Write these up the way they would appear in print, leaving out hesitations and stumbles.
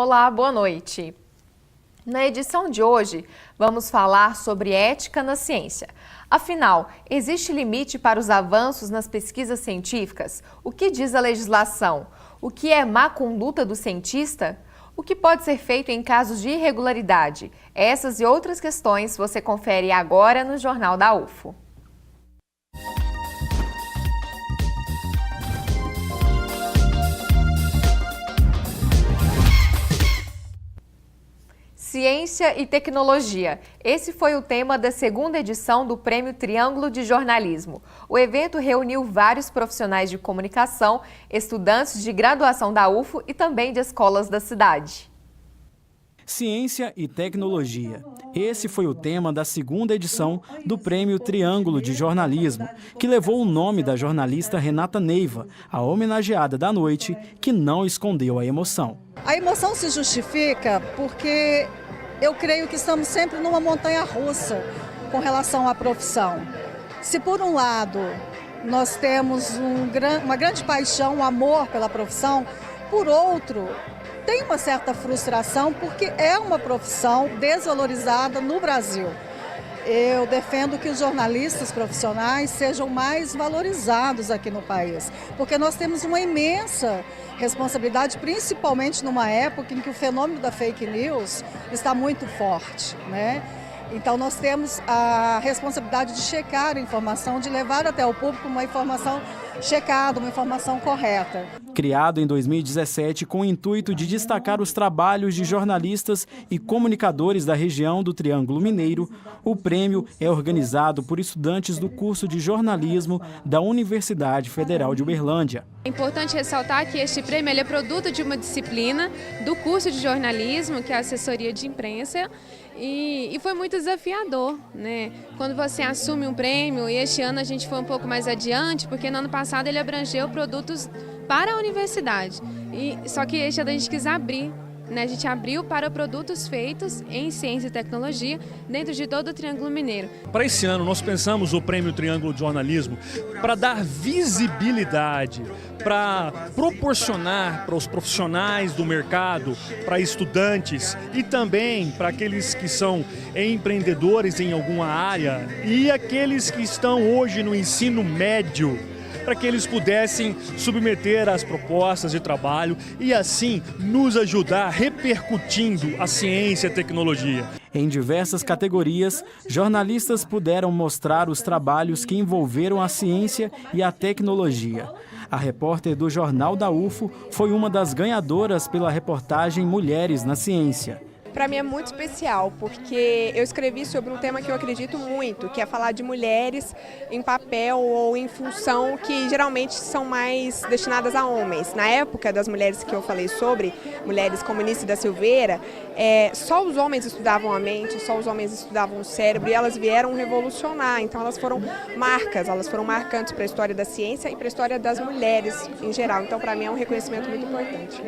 Olá, boa noite. Na edição de hoje, vamos falar sobre ética na ciência. Afinal, existe limite para os avanços nas pesquisas científicas? O que diz a legislação? O que é má conduta do cientista? O que pode ser feito em casos de irregularidade? Essas e outras questões você confere agora no Jornal da UFO. Ciência e tecnologia. Esse foi o tema da segunda edição do Prêmio Triângulo de Jornalismo. O evento reuniu vários profissionais de comunicação, estudantes de graduação da UFO e também de escolas da cidade. Ciência e tecnologia. Esse foi o tema da segunda edição do Prêmio Triângulo de Jornalismo, que levou o nome da jornalista Renata Neiva, a homenageada da noite, que não escondeu a emoção. A emoção se justifica porque eu creio que estamos sempre numa montanha-russa com relação à profissão. Se por um lado nós temos uma grande paixão, um amor pela profissão, por outro tem uma certa frustração porque é uma profissão desvalorizada no Brasil. Eu defendo que os jornalistas profissionais sejam mais valorizados aqui no país, porque nós temos uma imensa responsabilidade, principalmente numa época em que o fenômeno da fake news está muito forte, né? Então nós temos a responsabilidade de checar a informação, de levar até o público uma informação checada, uma informação correta. Criado em 2017 com o intuito de destacar os trabalhos de jornalistas e comunicadores da região do Triângulo Mineiro, o prêmio é organizado por estudantes do curso de jornalismo da Universidade Federal de Uberlândia. É importante ressaltar que este prêmio é produto de uma disciplina do curso de jornalismo, que é a assessoria de imprensa, e foi muito desafiador, né? Quando você assume um prêmio, e este ano a gente foi um pouco mais adiante, porque no ano passado ele abrangeu produtos para a universidade, só que este ano a gente quis abrir, né? A gente abriu para produtos feitos em ciência e tecnologia dentro de todo o Triângulo Mineiro. Para esse ano nós pensamos o Prêmio Triângulo de Jornalismo para dar visibilidade, para proporcionar para os profissionais do mercado, para estudantes e também para aqueles que são empreendedores em alguma área e aqueles que estão hoje no ensino médio, para que eles pudessem submeter as propostas de trabalho e assim nos ajudar repercutindo a ciência e a tecnologia. Em diversas categorias, jornalistas puderam mostrar os trabalhos que envolveram a ciência e a tecnologia. A repórter do Jornal da UFO foi uma das ganhadoras pela reportagem Mulheres na Ciência. Para mim é muito especial, porque eu escrevi sobre um tema que eu acredito muito, que é falar de mulheres em papel ou em função que geralmente são mais destinadas a homens. Na época das mulheres que eu falei sobre, mulheres como Eunice da Silveira, só os homens estudavam a mente, só os homens estudavam o cérebro e elas vieram revolucionar. Então elas foram marcas, elas foram marcantes para a história da ciência e para a história das mulheres em geral. Então para mim é um reconhecimento muito importante.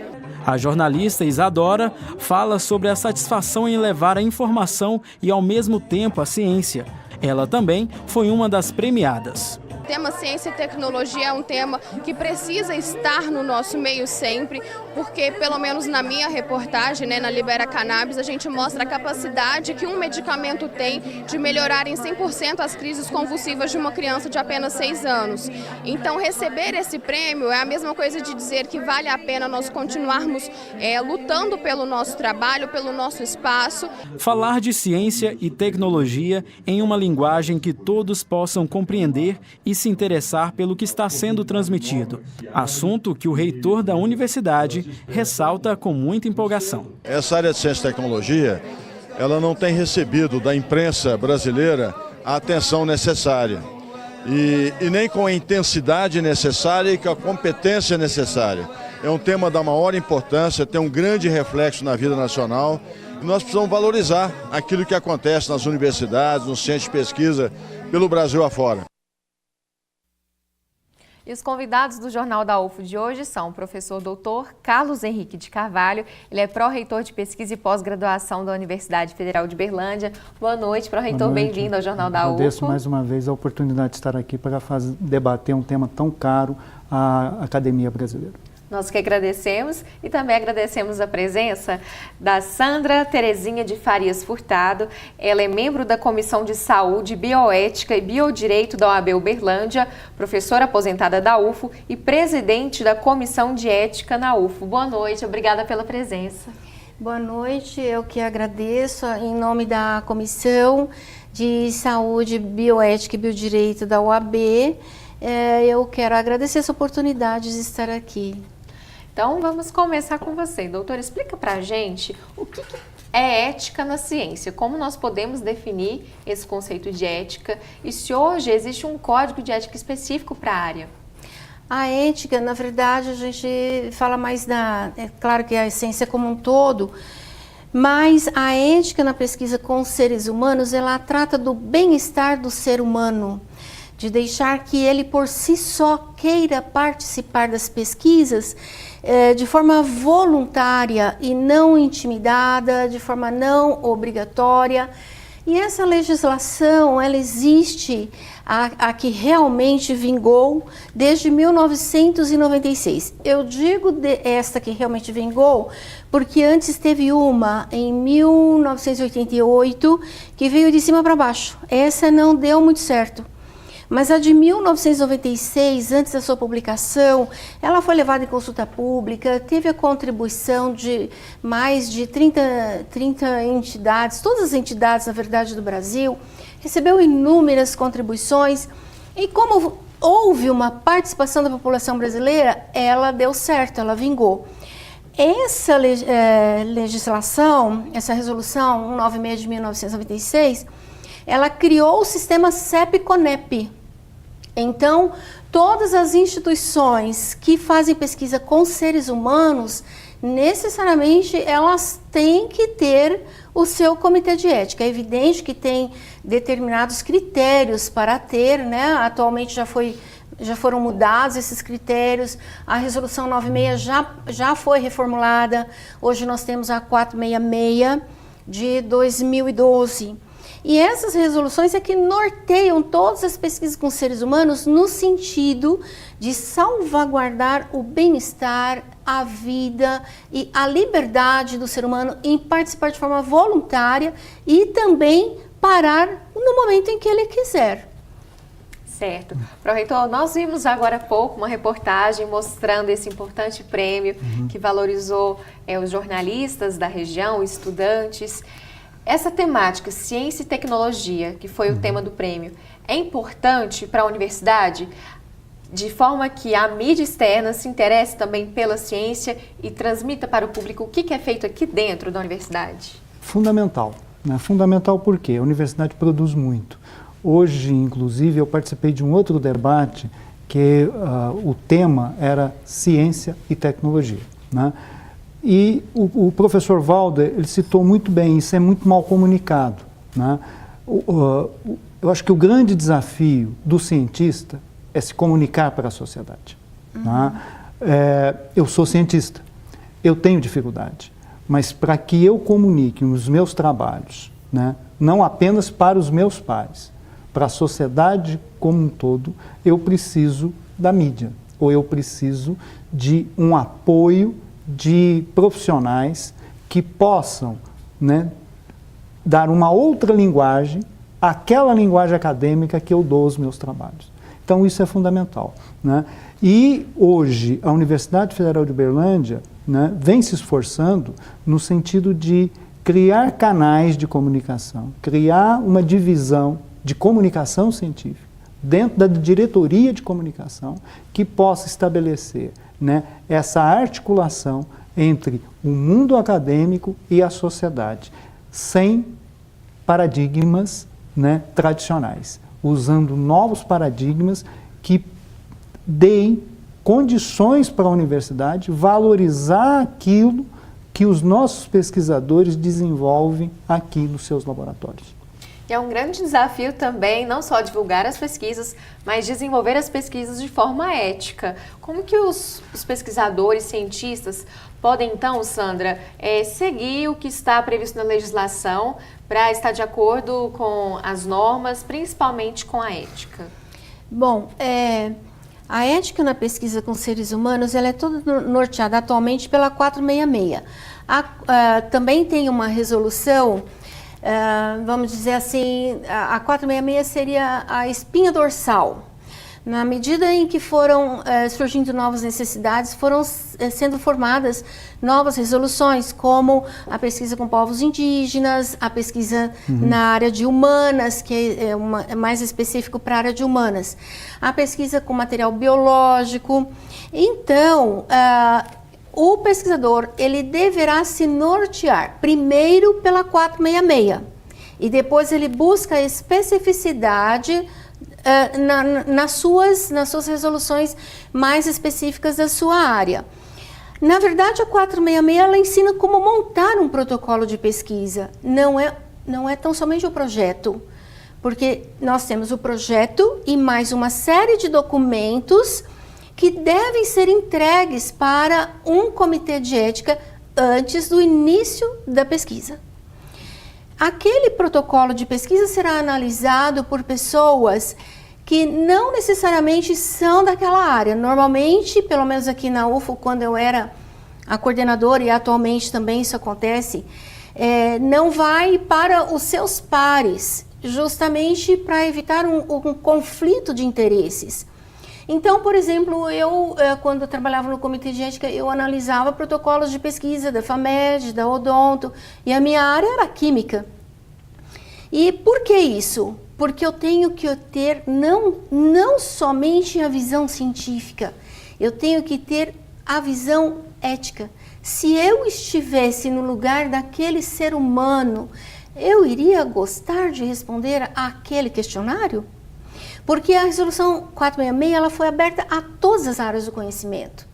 A jornalista Isadora fala sobre a satisfação em levar a informação e ao mesmo tempo a ciência. Ela também foi uma das premiadas. O tema ciência e tecnologia é um tema que precisa estar no nosso meio sempre, porque pelo menos na minha reportagem, né, na Libera Cannabis, a gente mostra a capacidade que um medicamento tem de melhorar em 100% as crises convulsivas de uma criança de apenas 6 anos. Então receber esse prêmio é a mesma coisa de dizer que vale a pena nós continuarmos lutando pelo nosso trabalho, pelo nosso espaço. Falar de ciência e tecnologia em uma linguagem que todos possam compreender e se interessar pelo que está sendo transmitido. Assunto que o reitor da universidade ressalta com muita empolgação. Essa área de ciência e tecnologia, ela não tem recebido da imprensa brasileira a atenção necessária. E nem com a intensidade necessária e com a competência necessária. É um tema da maior importância, tem um grande reflexo na vida nacional. E nós precisamos valorizar aquilo que acontece nas universidades, nos centros de pesquisa pelo Brasil afora. E os convidados do Jornal da UFO de hoje são o professor doutor Carlos Henrique de Carvalho, ele é pró-reitor de pesquisa e pós-graduação da Universidade Federal de Uberlândia. Boa noite, pró-reitor, bem-vindo ao Jornal da UFO. Agradeço mais uma vez a oportunidade de estar aqui para debater um tema tão caro à academia brasileira. Nós que agradecemos e também agradecemos a presença da Sandra Terezinha de Farias Furtado. Ela é membro da Comissão de Saúde, Bioética e Biodireito da OAB Uberlândia, professora aposentada da UFO e presidente da Comissão de Ética na UFO. Boa noite, obrigada pela presença. Boa noite, eu que agradeço em nome da Comissão de Saúde, Bioética e Biodireito da OAB. Eu quero agradecer essa oportunidade de estar aqui. Então, vamos começar com você. Doutora, explica pra gente o que é ética na ciência, como nós podemos definir esse conceito de ética e se hoje existe um código de ética específico para a área. A ética, na verdade, a gente fala mais é claro que a ciência como um todo, mas a ética na pesquisa com os seres humanos, ela trata do bem-estar do ser humano, de deixar que ele por si só queira participar das pesquisas de forma voluntária e não intimidada, de forma não obrigatória. E essa legislação, ela existe, a que realmente vingou desde 1996. Eu digo esta que realmente vingou, porque antes teve uma em 1988 que veio de cima para baixo. Essa não deu muito certo. Mas a de 1996, antes da sua publicação, ela foi levada em consulta pública, teve a contribuição de mais de 30 entidades, todas as entidades, na verdade, do Brasil, recebeu inúmeras contribuições e como houve uma participação da população brasileira, ela deu certo, ela vingou. Essa legislação, essa resolução 196 de 1996, ela criou o sistema CEP-CONEP. Então, todas as instituições que fazem pesquisa com seres humanos, necessariamente elas têm que ter o seu comitê de ética. É evidente que tem determinados critérios para ter, né? Atualmente já foram mudados esses critérios, a resolução 96 já foi reformulada, hoje nós temos a 466 de 2012. E essas resoluções é que norteiam todas as pesquisas com seres humanos no sentido de salvaguardar o bem-estar, a vida e a liberdade do ser humano em participar de forma voluntária e também parar no momento em que ele quiser. Certo. Pró-reitor, nós vimos agora há pouco uma reportagem mostrando esse importante prêmio que valorizou os jornalistas da região, estudantes. Essa temática, ciência e tecnologia, que foi o tema do prêmio, é importante para a universidade, de forma que a mídia externa se interesse também pela ciência e transmita para o público o que é feito aqui dentro da universidade? Fundamental. Né? Fundamental porque a universidade produz muito. Hoje, inclusive, eu participei de um outro debate que o tema era ciência e tecnologia. Né? E o professor Valder, ele citou muito bem, isso é muito mal comunicado. Né? Eu acho que o grande desafio do cientista é se comunicar para a sociedade. Né? Eu sou cientista, eu tenho dificuldade, mas para que eu comunique os meus trabalhos, né, não apenas para os meus pares, para a sociedade como um todo, eu preciso da mídia, ou eu preciso de um apoio de profissionais que possam, né, dar uma outra linguagem àquela linguagem acadêmica que eu dou aos meus trabalhos. Então isso é fundamental. Né? E hoje a Universidade Federal de Uberlândia, né, vem se esforçando no sentido de criar canais de comunicação, criar uma divisão de comunicação científica dentro da diretoria de comunicação que possa estabelecer, né, essa articulação entre o mundo acadêmico e a sociedade, sem paradigmas, né, tradicionais, usando novos paradigmas que deem condições para a universidade valorizar aquilo que os nossos pesquisadores desenvolvem aqui nos seus laboratórios. É um grande desafio também, não só divulgar as pesquisas, mas desenvolver as pesquisas de forma ética. Como que os pesquisadores, cientistas, podem então, Sandra, seguir o que está previsto na legislação para estar de acordo com as normas, principalmente com a ética? Bom, A ética na pesquisa com seres humanos, ela é toda norteada atualmente pela 466. Também tem uma resolução, vamos dizer assim, a 466 seria a espinha dorsal. Na medida em que foram surgindo novas necessidades, foram sendo formadas novas resoluções, como a pesquisa com povos indígenas, a pesquisa na área de humanas, que é mais específico para a área de humanas, a pesquisa com material biológico. Então, o pesquisador ele deverá se nortear primeiro pela 466 e depois ele busca a especificidade nas suas resoluções mais específicas da sua área. Na verdade, a 466 ela ensina como montar um protocolo de pesquisa. Não é tão somente o projeto, porque nós temos o projeto e mais uma série de documentos que devem ser entregues para um comitê de ética antes do início da pesquisa. Aquele protocolo de pesquisa será analisado por pessoas que não necessariamente são daquela área. Normalmente, pelo menos aqui na UFO, quando eu era a coordenadora, e atualmente também isso acontece, não vai para os seus pares, justamente para evitar um conflito de interesses. Então, por exemplo, quando eu trabalhava no Comitê de Ética, eu analisava protocolos de pesquisa da FAMED, da Odonto, e a minha área era química. E por que isso? Porque eu tenho que ter não somente a visão científica, eu tenho que ter a visão ética. Se eu estivesse no lugar daquele ser humano, eu iria gostar de responder àquele questionário? Porque a resolução 466 ela foi aberta a todas as áreas do conhecimento.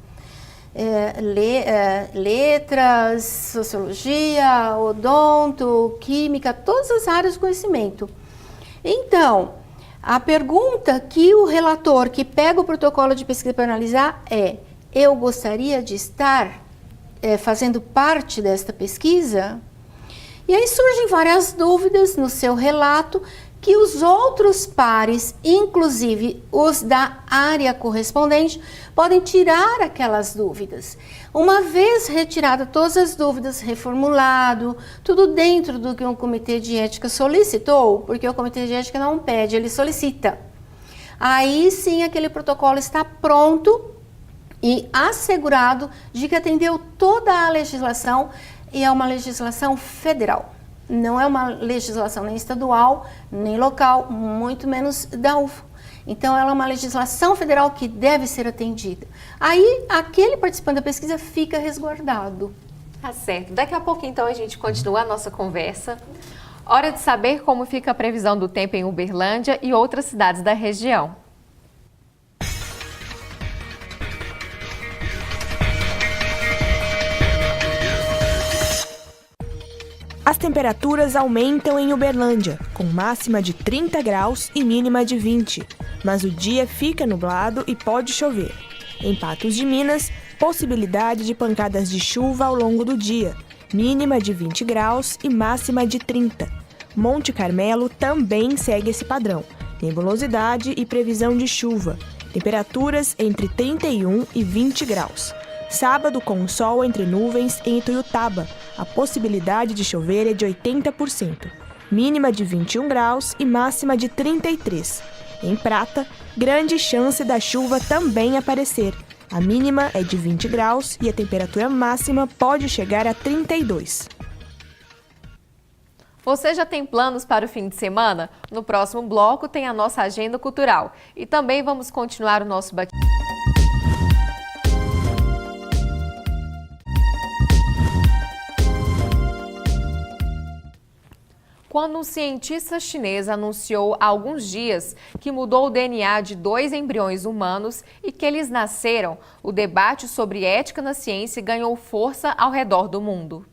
Letras, sociologia, odonto, química, todas as áreas do conhecimento. Então, a pergunta que o relator que pega o protocolo de pesquisa para analisar é: eu gostaria de estar fazendo parte desta pesquisa? E aí surgem várias dúvidas no seu relato que os outros pares, inclusive os da área correspondente, podem tirar aquelas dúvidas. Uma vez retirada todas as dúvidas, reformulado, tudo dentro do que um comitê de ética solicitou, porque o comitê de ética não pede, ele solicita. Aí sim aquele protocolo está pronto e assegurado de que atendeu toda a legislação, e é uma legislação federal. Não é uma legislação nem estadual, nem local, muito menos da UFO. Então, ela é uma legislação federal que deve ser atendida. Aí, aquele participante da pesquisa fica resguardado. Tá certo. Daqui a pouco, então, a gente continua a nossa conversa. Hora de saber como fica a previsão do tempo em Uberlândia e outras cidades da região. As temperaturas aumentam em Uberlândia, com máxima de 30 graus e mínima de 20, mas o dia fica nublado e pode chover. Em Patos de Minas, possibilidade de pancadas de chuva ao longo do dia, mínima de 20 graus e máxima de 30. Monte Carmelo também segue esse padrão, nebulosidade e previsão de chuva, temperaturas entre 31 e 20 graus. Sábado com sol entre nuvens em Ituiutaba, a possibilidade de chover é de 80%, mínima de 21 graus e máxima de 33. Em Prata, grande chance da chuva também aparecer. A mínima é de 20 graus e a temperatura máxima pode chegar a 32. Você já tem planos para o fim de semana? No próximo bloco tem a nossa agenda cultural. E também vamos continuar o nosso bate-papo. Quando um cientista chinês anunciou há alguns dias que mudou o DNA de 2 embriões humanos e que eles nasceram, o debate sobre ética na ciência ganhou força ao redor do mundo.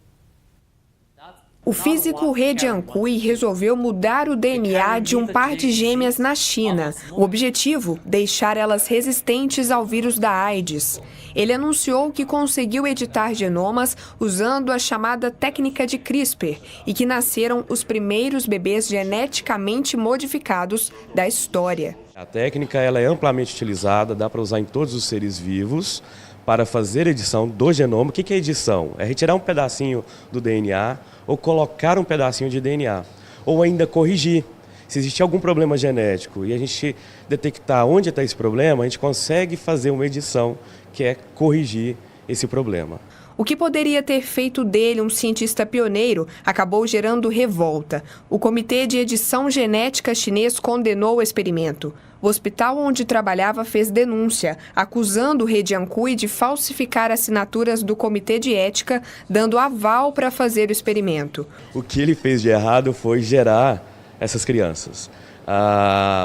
O físico He Jiankui resolveu mudar o DNA de um par de gêmeas na China. O objetivo, deixar elas resistentes ao vírus da AIDS. Ele anunciou que conseguiu editar genomas usando a chamada técnica de CRISPR e que nasceram os primeiros bebês geneticamente modificados da história. A técnica ela é amplamente utilizada, dá para usar em todos os seres vivos para fazer edição do genoma. O que é edição? É retirar um pedacinho do DNA ou colocar um pedacinho de DNA, ou ainda corrigir. Se existir algum problema genético e a gente detectar onde está esse problema, a gente consegue fazer uma edição, que é corrigir esse problema. O que poderia ter feito dele um cientista pioneiro acabou gerando revolta. O Comitê de Edição Genética chinês condenou o experimento. O hospital onde trabalhava fez denúncia, acusando o He Jiankui de falsificar assinaturas do Comitê de Ética, dando aval para fazer o experimento. O que ele fez de errado foi gerar essas crianças.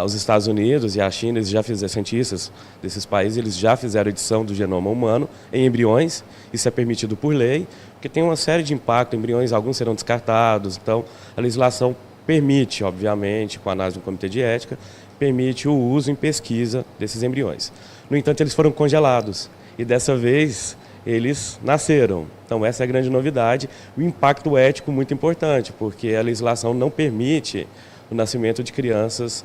Os Estados Unidos e a China, eles já fizeram, cientistas desses países, eles já fizeram edição do genoma humano em embriões. Isso é permitido por lei, porque tem uma série de impactos. Embriões, alguns serão descartados. Então, a legislação permite, obviamente, com a análise do Comitê de Ética, permite o uso em pesquisa desses embriões. No entanto, eles foram congelados e dessa vez eles nasceram. Então, essa é a grande novidade. O impacto ético muito importante, porque a legislação não permite o nascimento de crianças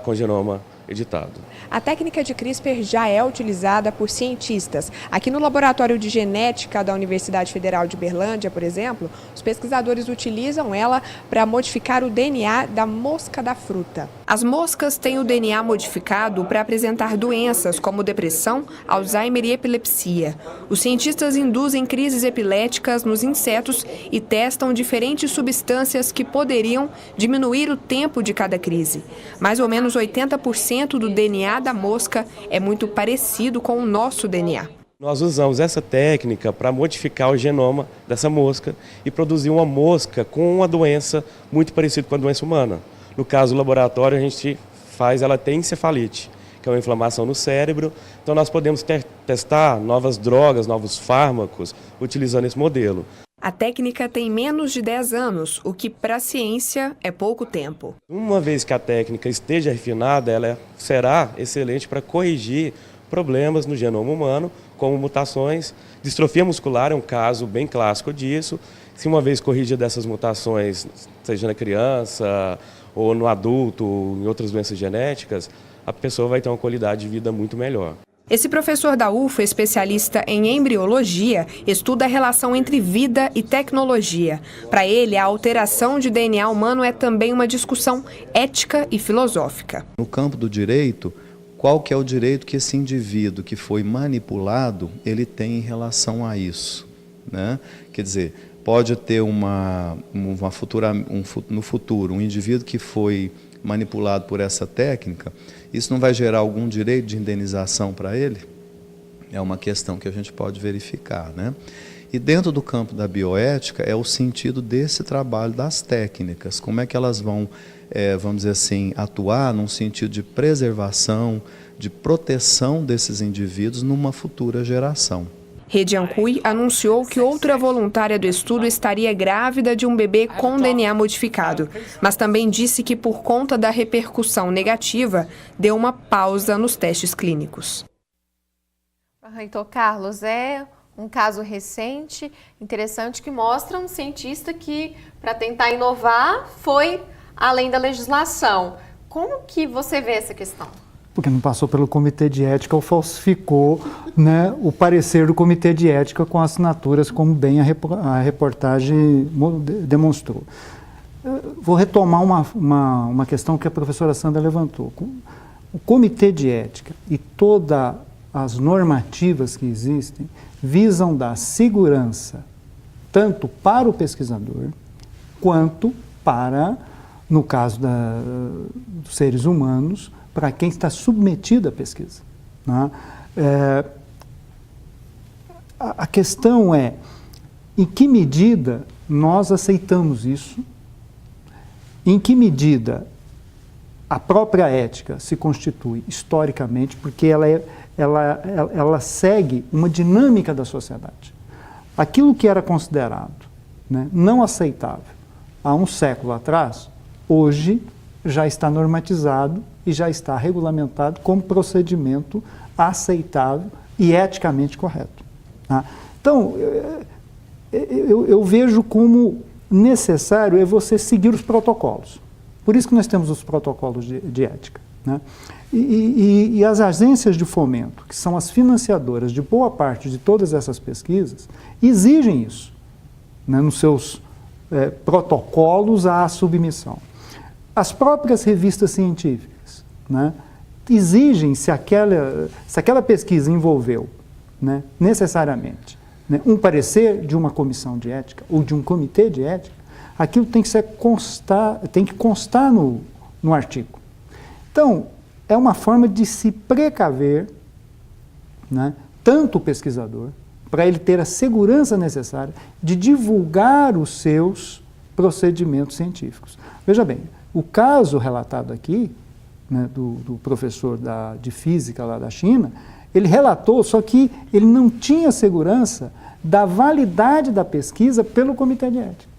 com genoma editado. A técnica de CRISPR já é utilizada por cientistas. Aqui no Laboratório de Genética da Universidade Federal de Uberlândia, por exemplo, os pesquisadores utilizam ela para modificar o DNA da mosca da fruta. As moscas têm o DNA modificado para apresentar doenças como depressão, Alzheimer e epilepsia. Os cientistas induzem crises epiléticas nos insetos e testam diferentes substâncias que poderiam diminuir o tempo de cada crise. Mais ou menos 80% do DNA da mosca é muito parecido com o nosso DNA. Nós usamos essa técnica para modificar o genoma dessa mosca e produzir uma mosca com uma doença muito parecida com a doença humana. No caso do laboratório, a gente faz ela ter encefalite, que é uma inflamação no cérebro. Então nós podemos testar novas drogas, novos fármacos, utilizando esse modelo. A técnica tem menos de 10 anos, o que para a ciência é pouco tempo. Uma vez que a técnica esteja refinada, ela será excelente para corrigir problemas no genoma humano, como mutações. Distrofia muscular é um caso bem clássico disso. Se uma vez corrigida dessas mutações, seja na criança ou no adulto, ou em outras doenças genéticas, a pessoa vai ter uma qualidade de vida muito melhor. Esse professor da UFA, especialista em embriologia, estuda a relação entre vida e tecnologia. Para ele, a alteração de DNA humano é também uma discussão ética e filosófica. No campo do direito, qual que é o direito que esse indivíduo que foi manipulado, ele tem em relação a isso, né? Quer dizer, pode ter no futuro um indivíduo que foi manipulado por essa técnica, isso não vai gerar algum direito de indenização para ele? É uma questão que a gente pode verificar, né? E dentro do campo da bioética é o sentido desse trabalho das técnicas, como é que elas vão, vamos dizer assim, atuar num sentido de preservação, de proteção desses indivíduos numa futura geração. He Jiankui anunciou que outra voluntária do estudo estaria grávida de um bebê com DNA modificado, mas também disse que por conta da repercussão negativa, deu uma pausa nos testes clínicos. Então, Carlos, é um caso recente, interessante, que mostra um cientista que, para tentar inovar, foi além da legislação. Como que você vê essa questão? Porque não passou pelo Comitê de Ética ou falsificou, né, o parecer do Comitê de Ética com assinaturas, como bem a reportagem demonstrou. Vou retomar uma questão que a professora Sandra levantou. O Comitê de Ética e todas as normativas que existem visam dar segurança tanto para o pesquisador quanto para, no caso dos seres humanos, para quem está submetido à pesquisa, né? A questão é, em que medida nós aceitamos isso, em que medida a própria ética se constitui historicamente, porque ela segue uma dinâmica da sociedade. Aquilo que era considerado né, não aceitável há um século atrás, hoje já está normatizado e já está regulamentado como procedimento aceitável e eticamente correto. Tá? Então, eu vejo como necessário é você seguir os protocolos. Por isso que nós temos os protocolos de ética. Né? E as agências de fomento, que são as financiadoras de boa parte de todas essas pesquisas, exigem isso, né, nos seus protocolos à submissão. As próprias revistas científicas, né, exigem, se aquela pesquisa envolveu, né, necessariamente, né, um parecer de uma comissão de ética ou de um comitê de ética, aquilo tem que constar no artigo. Então, é uma forma de se precaver, né, tanto o pesquisador, para ele ter a segurança necessária de divulgar os seus procedimentos científicos. Veja bem, o caso relatado aqui, né, do professor de física lá da China, ele relatou, só que ele não tinha segurança da validade da pesquisa pelo comitê de ética.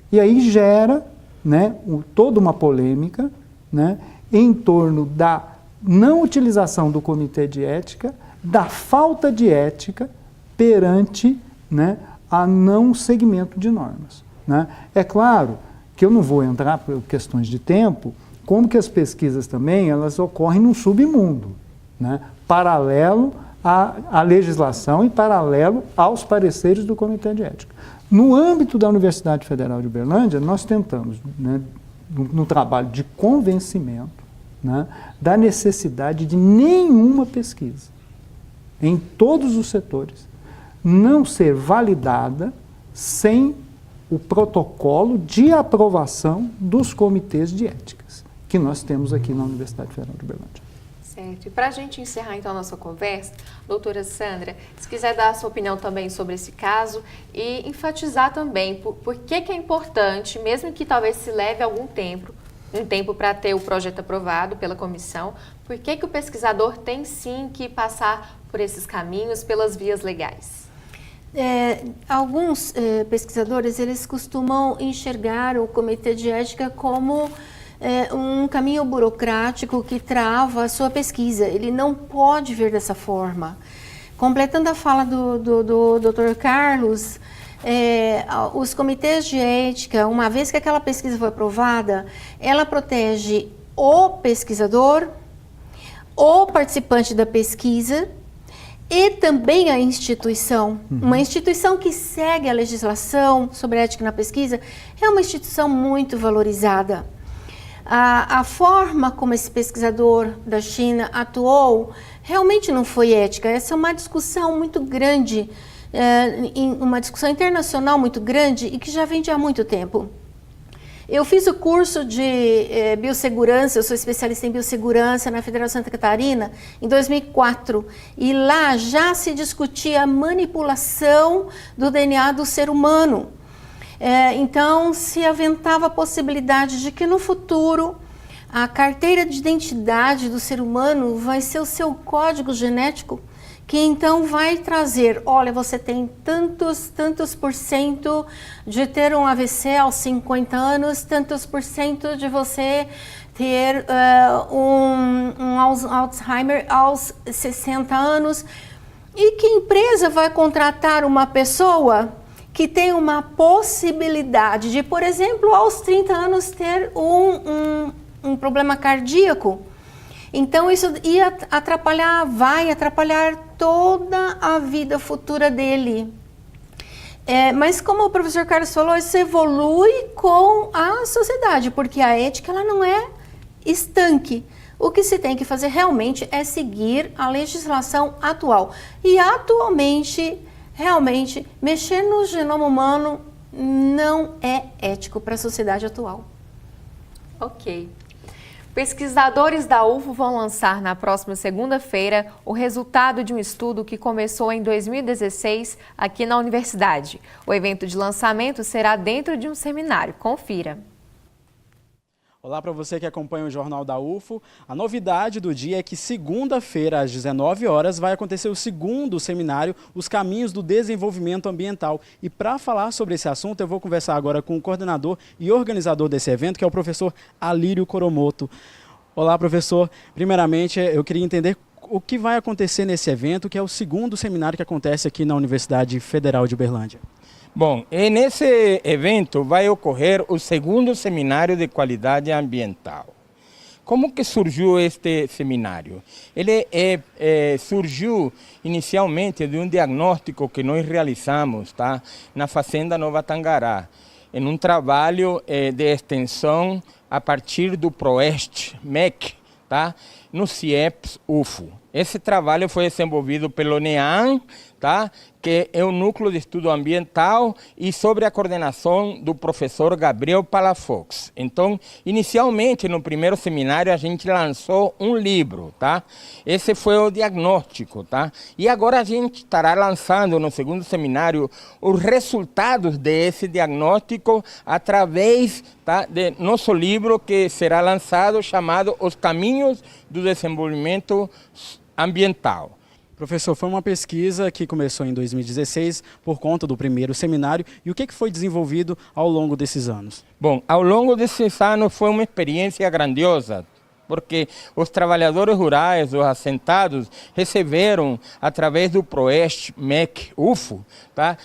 E aí gera, né, toda uma polêmica, né, em torno da não utilização do comitê de ética, da falta de ética perante, né, a não seguimento de normas. Né? É claro que eu não vou entrar por questões de tempo, como que as pesquisas também elas ocorrem num submundo, né, paralelo à legislação e paralelo aos pareceres do Comitê de Ética. No âmbito da Universidade Federal de Uberlândia, nós tentamos, né, no trabalho de convencimento, né, da necessidade de nenhuma pesquisa, em todos os setores, não ser validada sem o protocolo de aprovação dos comitês de éticas, que nós temos aqui na Universidade Federal de Uberlândia. Certo. E para a gente encerrar então a nossa conversa, doutora Sandra, se quiser dar a sua opinião também sobre esse caso e enfatizar também por que é importante, mesmo que talvez se leve algum tempo, para ter o projeto aprovado pela comissão, por que o pesquisador tem sim que passar por esses caminhos, pelas vias legais? Alguns pesquisadores, eles costumam enxergar o comitê de ética como um caminho burocrático que trava a sua pesquisa. Ele não pode ver dessa forma. Completando a fala do Dr. Carlos, os comitês de ética, uma vez que aquela pesquisa foi aprovada, ela protege o pesquisador, o participante da pesquisa e também a instituição. Uma instituição que segue a legislação sobre ética na pesquisa é uma instituição muito valorizada. A forma como esse pesquisador da China atuou realmente não foi ética. Essa é uma discussão muito grande, uma discussão internacional muito grande e que já vem de há muito tempo. Eu fiz o curso de biossegurança, eu sou especialista em biossegurança na Federal Santa Catarina, em 2004. E lá já se discutia a manipulação do DNA do ser humano. Então, se aventava a possibilidade de que no futuro a carteira de identidade do ser humano vai ser o seu código genético, que então vai trazer, olha, você tem tantos por cento de ter um AVC aos 50 anos, tantos por cento de você ter um Alzheimer aos 60 anos. E que empresa vai contratar uma pessoa que tem uma possibilidade de, por exemplo, aos 30 anos ter um problema cardíaco? Então isso vai atrapalhar toda a vida futura dele. Mas como o professor Carlos falou, isso evolui com a sociedade, porque a ética ela não é estanque. O que se tem que fazer realmente é seguir a legislação atual. E atualmente, realmente, mexer no genoma humano não é ético para a sociedade atual. Ok. Pesquisadores da UFO vão lançar na próxima segunda-feira o resultado de um estudo que começou em 2016 aqui na universidade. O evento de lançamento será dentro de um seminário. Confira. Olá para você que acompanha o Jornal da UFO. A novidade do dia é que segunda-feira, às 19 horas, vai acontecer o segundo seminário, Os Caminhos do Desenvolvimento Ambiental. E para falar sobre esse assunto, eu vou conversar agora com o coordenador e organizador desse evento, que é o professor Alírio Coromoto. Olá, professor. Primeiramente, eu queria entender o que vai acontecer nesse evento, que é o segundo seminário que acontece aqui na Universidade Federal de Uberlândia. Bom, nesse evento vai ocorrer o segundo seminário de qualidade ambiental. Como que surgiu este seminário? Ele surgiu inicialmente de um diagnóstico que nós realizamos, tá, na Fazenda Nova Tangará, em um trabalho de extensão a partir do PROEST, MEC, tá, no CIEPS UFO. Esse trabalho foi desenvolvido pelo NEAM, tá, que é o Núcleo de Estudo Ambiental, e sobre a coordenação do professor Gabriel Palafox. Então, inicialmente, no primeiro seminário, a gente lançou um livro, tá? Esse foi o diagnóstico, tá? E agora a gente estará lançando no segundo seminário os resultados desse diagnóstico através, tá, de nosso livro que será lançado, chamado Os Caminhos do Desenvolvimento Ambiental. Professor, foi uma pesquisa que começou em 2016 por conta do primeiro seminário. E o que foi desenvolvido ao longo desses anos? Bom, ao longo desses anos foi uma experiência grandiosa, porque os trabalhadores rurais, os assentados, receberam, através do PROEST, MEC, UFO, tá?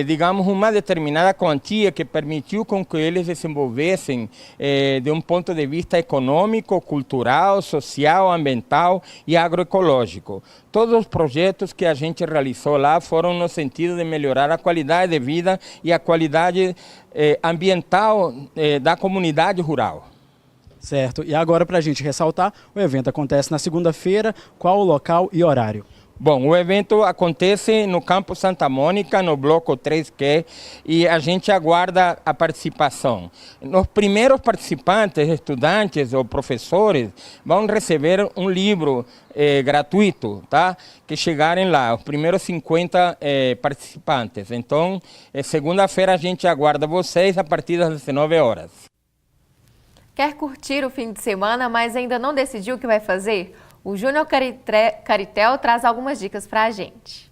Digamos, uma determinada quantia que permitiu com que eles desenvolvessem, de um ponto de vista econômico, cultural, social, ambiental e agroecológico. Todos os projetos que a gente realizou lá foram no sentido de melhorar a qualidade de vida e a qualidade ambiental da comunidade rural. Certo. E agora, para a gente ressaltar, o evento acontece na segunda-feira. Qual o local e horário? Bom, o evento acontece no Campo Santa Mônica, no bloco 3Q, e a gente aguarda a participação. Os primeiros participantes, estudantes ou professores, vão receber um livro gratuito, tá? Que chegarem lá, os primeiros 50 participantes. Então, segunda-feira a gente aguarda vocês a partir das 19 horas. Quer curtir o fim de semana, mas ainda não decidiu o que vai fazer? O Júnior Caritel traz algumas dicas para a gente.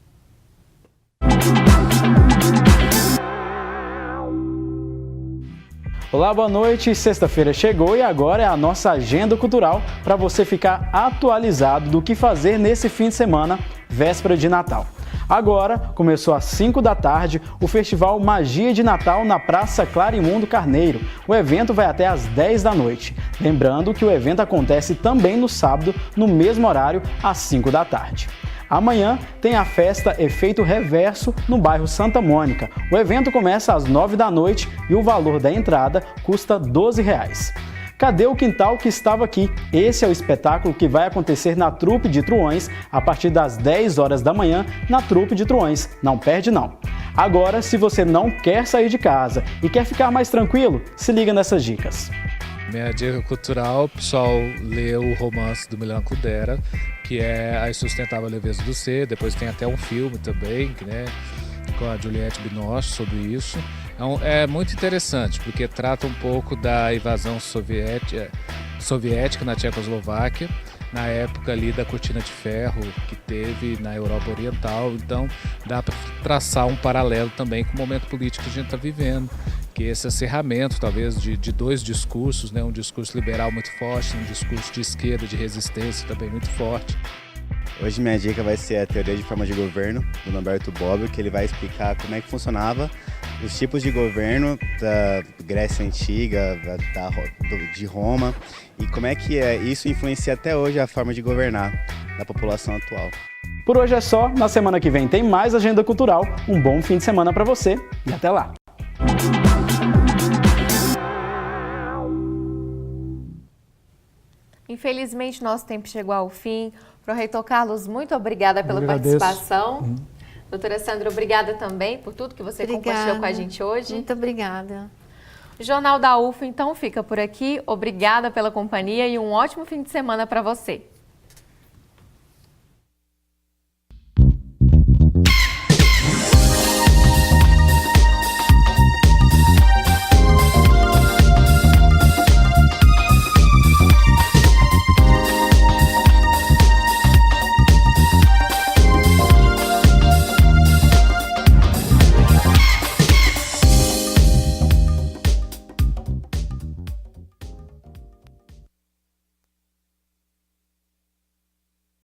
Olá, boa noite. Sexta-feira chegou e agora é a nossa agenda cultural para você ficar atualizado do que fazer nesse fim de semana, véspera de Natal. Agora, começou às 5 da tarde, o Festival Magia de Natal na Praça Clarimundo Carneiro. O evento vai até às 10 da noite. Lembrando que o evento acontece também no sábado, no mesmo horário, às 5 da tarde. Amanhã tem a festa Efeito Reverso no bairro Santa Mônica. O evento começa às 9 da noite e o valor da entrada custa R$ 12. Cadê o Quintal que estava aqui? Esse é o espetáculo que vai acontecer na Trupe de Truões a partir das 10 horas da manhã na Trupe de Truões. Não perde não. Agora, se você não quer sair de casa e quer ficar mais tranquilo, se liga nessas dicas. Minha dica cultural, o pessoal lê o romance do Milan Kundera, que é A Insustentável Leveza do Ser. Depois tem até um filme também, né, com a Juliette Binoche sobre isso. É muito interessante, porque trata um pouco da invasão soviética na Tchecoslováquia, na época ali da cortina de ferro que teve na Europa Oriental. Então dá para traçar um paralelo também com o momento político que a gente está vivendo, que esse acerramento talvez de dois discursos, né? Um discurso liberal muito forte, um discurso de esquerda, de resistência também muito forte. Hoje minha dica vai ser a teoria de forma de governo, do Norberto Bobbio, que ele vai explicar como é que funcionava os tipos de governo da Grécia Antiga, de Roma, e como é que isso influencia até hoje a forma de governar da população atual. Por hoje é só, na semana que vem tem mais Agenda Cultural. Um bom fim de semana para você e até lá! Infelizmente, nosso tempo chegou ao fim. Proreitor Carlos, muito obrigada pela participação. Doutora Sandra, obrigada também por tudo que você compartilhou com a gente hoje. Muito obrigada. O Jornal da UFO, então, fica por aqui. Obrigada pela companhia e um ótimo fim de semana para você.